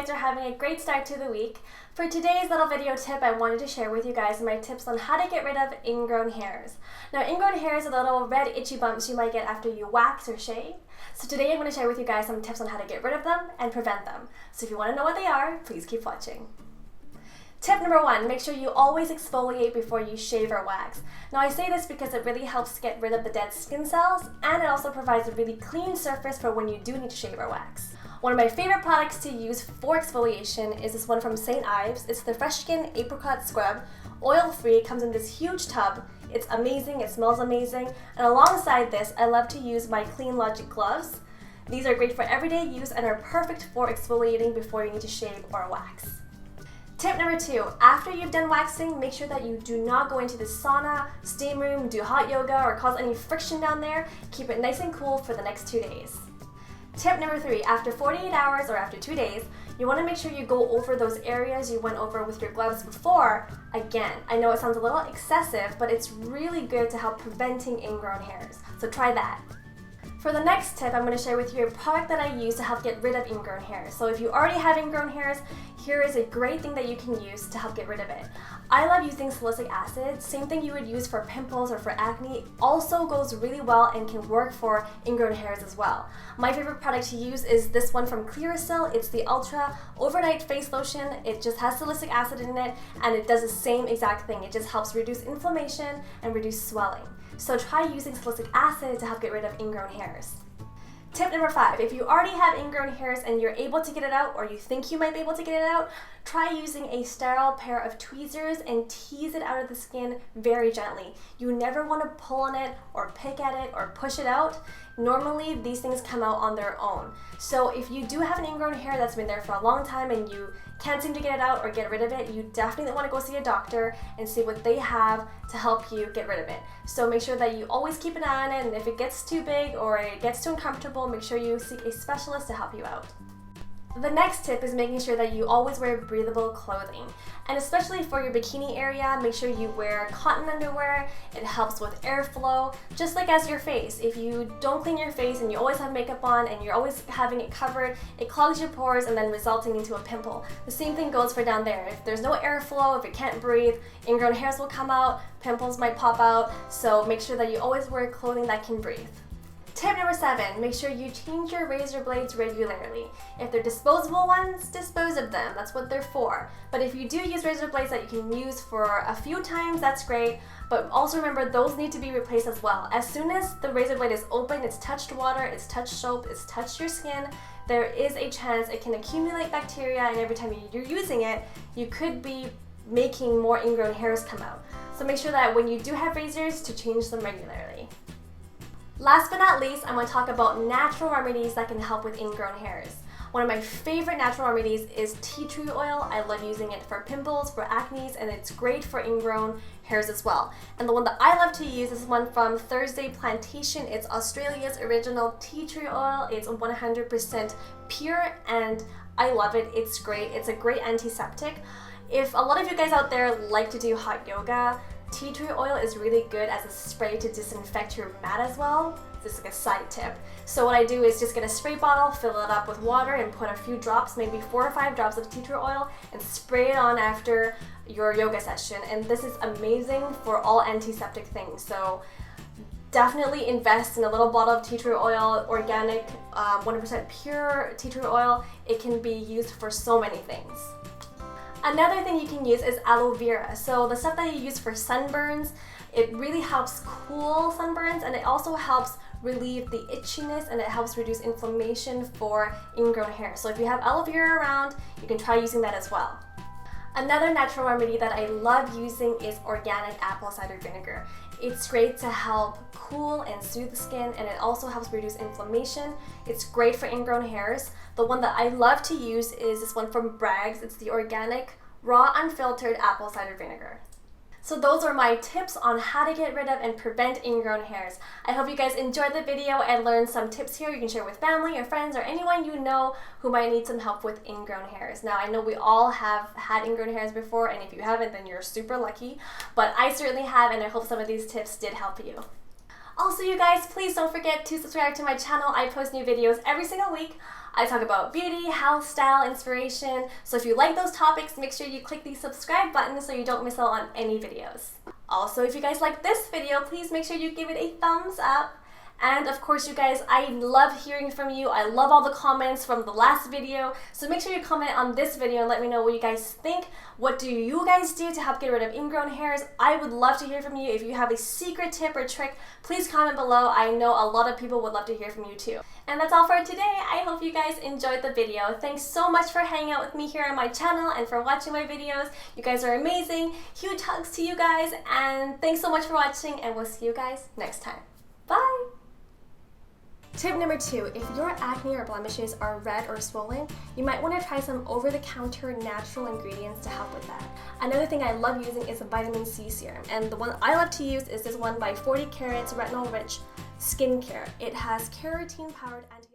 guys are having a great start to the week. For today's little video tip, I wanted to share with you guys my tips on how to get rid of ingrown hairs. Now, ingrown hairs are the little red itchy bumps you might get after you wax or shave. So today I'm going to share with you guys some tips on how to get rid of them and prevent them. So if you want to know what they are, please keep watching. Tip number 1, make sure you always exfoliate before you shave or wax. Now I say this because it really helps get rid of the dead skin cells, and it also provides a really clean surface for when you do need to shave or wax. One of my favorite products to use for exfoliation is this one from Ives. It's the Fresh Skin Apricot Scrub, oil-free, comes in this huge tub. It's amazing, it smells amazing, and alongside this, I love to use my Cleanlogic gloves. These are great for everyday use and are perfect for exfoliating before you need to shave or wax. Tip number 2, after you've done waxing, make sure that you do not go into the sauna, steam room, do hot yoga, or cause any friction down there. Keep it nice and cool for the next 2 days. Tip number 3, after 48 hours or after 2 days, you want to make sure you go over those areas you went over with your gloves before again. I know it sounds a little excessive, but it's really good to help preventing ingrown hairs. So try that. For the next tip, I'm going to share with you a product that I use to help get rid of ingrown hairs. So if you already have ingrown hairs, here is a great thing that you can use to help get rid of it. I love using salicylic acid. Same thing you would use for pimples or for acne. Also goes really well and can work for ingrown hairs as well. My favorite product to use is this one from Clearasil. It's the Ultra Overnight Face Lotion. It just has salicylic acid in it, and it does the same exact thing. It just helps reduce inflammation and reduce swelling. So try using salicylic acid to help get rid of ingrown hairs. Tip number 5, if you already have ingrown hairs and you're able to get it out, or you think you might be able to get it out, try using a sterile pair of tweezers and tease it out of the skin very gently. You never want to pull on it or pick at it or push it out. Normally these things come out on their own. So if you do have an ingrown hair that's been there for a long time and you can't seem to get it out or get rid of it, you definitely want to go see a doctor and see what they have to help you get rid of it. So make sure that you always keep an eye on it, and if it gets too big or it gets too uncomfortable, make sure you seek a specialist to help you out. The next tip is making sure that you always wear breathable clothing. And especially for your bikini area, make sure you wear cotton underwear. It helps with airflow, just like as your face. If you don't clean your face and you always have makeup on and you're always having it covered, it clogs your pores and then resulting into a pimple. The same thing goes for down there. If there's no airflow, if you can't breathe, ingrown hairs will come out, pimples might pop out, so make sure that you always wear clothing that can breathe. Tip number 7, make sure you change your razor blades regularly. If they're disposable ones, dispose of them. That's what they're for. But if you do use razor blades that you can use for a few times, that's great. But also remember, those need to be replaced as well. As soon as the razor blade is open, it's touched water, it's touched soap, it's touched your skin, there is a chance it can accumulate bacteria, and every time you're using it, you could be making more ingrown hairs come out. So make sure that when you do have razors, to change them regularly. Last but not least, I'm going to talk about natural remedies that can help with ingrown hairs. One of my favorite natural remedies is tea tree oil. I love using it for pimples, for acne, and it's great for ingrown hairs as well. And the one that I love to use is one from Plantation. It's Australia's original tea tree oil. It's 100% pure and I love it. It's great. It's a great antiseptic. If a lot of you guys out there like to do hot yoga, tea tree oil is really good as a spray to disinfect your mat as well. This is like a side tip. So what I do is just get a spray bottle, fill it up with water, and put a few drops, maybe 4 or 5 drops of tea tree oil, and spray it on after your yoga session. And this is amazing for all antiseptic things. So definitely invest in a little bottle of tea tree oil, organic, 100% pure tea tree oil. It can be used for so many things. Another thing you can use is aloe vera. So the stuff that you use for sunburns, it really helps cool sunburns, and it also helps relieve the itchiness, and it helps reduce inflammation for ingrown hair. So if you have aloe vera around, you can try using that as well. Another natural remedy that I love using is organic apple cider vinegar. It's great to help cool and soothe the skin, and it also helps reduce inflammation. It's great for ingrown hairs. The one that I love to use is this one from Bragg's. It's the organic, raw, unfiltered apple cider vinegar. So those are my tips on how to get rid of and prevent ingrown hairs. I hope you guys enjoyed the video and learned some tips here you can share with family or friends or anyone you know who might need some help with ingrown hairs. Now, I know we all have had ingrown hairs before, and if you haven't, then you're super lucky. But I certainly have, and I hope some of these tips did help you. Also, you guys, please don't forget to subscribe to my channel. I post new videos every single week. I talk about beauty, health, style, inspiration. So if you like those topics, make sure you click the subscribe button so you don't miss out on any videos. Also, if you guys like this video, please make sure you give it a thumbs up. And of course, you guys, I love hearing from you. I love all the comments from the last video. So make sure you comment on this video and let me know what you guys think. What do you guys do to help get rid of ingrown hairs? I would love to hear from you. If you have a secret tip or trick, please comment below. I know a lot of people would love to hear from you too. And that's all for today. I hope you guys enjoyed the video. Thanks so much for hanging out with me here on my channel and for watching my videos. You guys are amazing. Huge hugs to you guys. And thanks so much for watching, and we'll see you guys next time. Bye! Tip number 2, if your acne or blemishes are red or swollen, you might want to try some over-the-counter natural ingredients to help with that. Another thing I love using is a vitamin C serum, and the one I love to use is this one by 40 Carats Retinol Rich Skincare. It has keratin powered